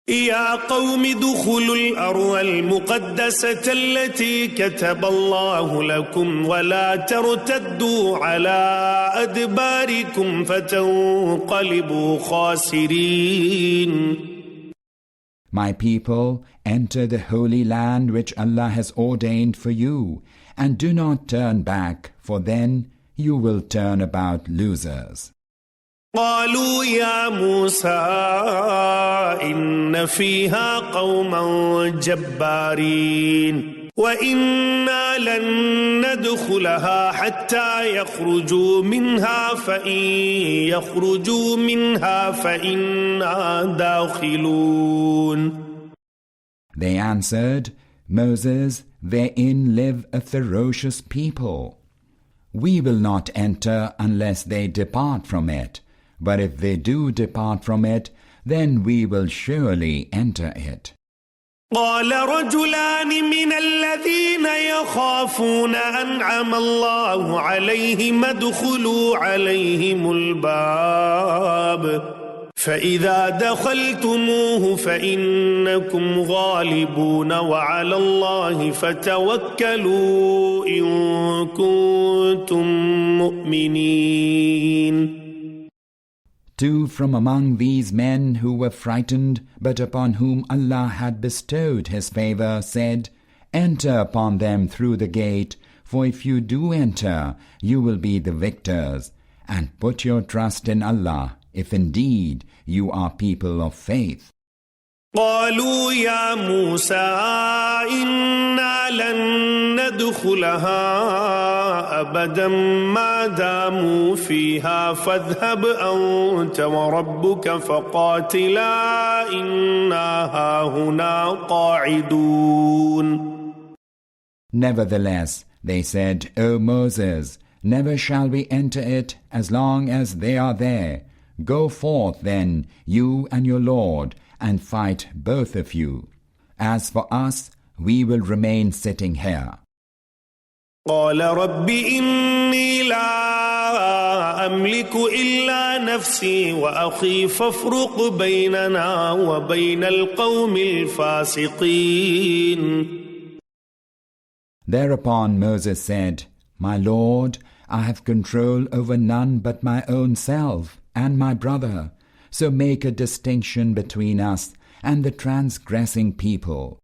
يا قوم ادخلوا الأرض المقدسة التي كتب الله لكم ولا ترتدوا على أدباركم فتنقلبوا خاسرين. My people, enter the holy land which Allah has ordained for you, and do not turn back, for then you will turn about losers. قالوا يا موسى إن فيها قوما جبارين وإنا لن ندخلها حتى يخرجوا منها فإن يخرجوا منها فإنا داخلون. They answered, Moses, therein live a ferocious people. We will not enter unless they depart from it. But if they do depart from it, then we will surely enter it. قال رجلان من الذين يخافون أنعم الله عليهم ادخلوا عليهم الباب فإذا دخلتموه فإنكم غالبون وعلى الله فتوكلوا إن كنتم مؤمنين. Two from among these men who were frightened, but upon whom Allah had bestowed His favor, said, Enter upon them through the gate, for if you do enter, you will be the victors, and put your trust in Allah, if indeed you are people of faith. قالوا يا موسى إنا لن ندخلها أبدا ما داموا فيها فاذهب أنت وربك فقاتلا إنا هاهنا قاعدون. Nevertheless, they said, O Moses, never shall we enter it as long as they are there. Go forth then, you and your Lord, and fight both of you. As for us, we will remain sitting here. قال رب إني لا أملك إلا نفسي وأخي فافرق بيننا وبين القوم الفاسقين. Thereupon Moses said, My Lord, I have control over none but my own self and my brother. So make a distinction between us and the transgressing people.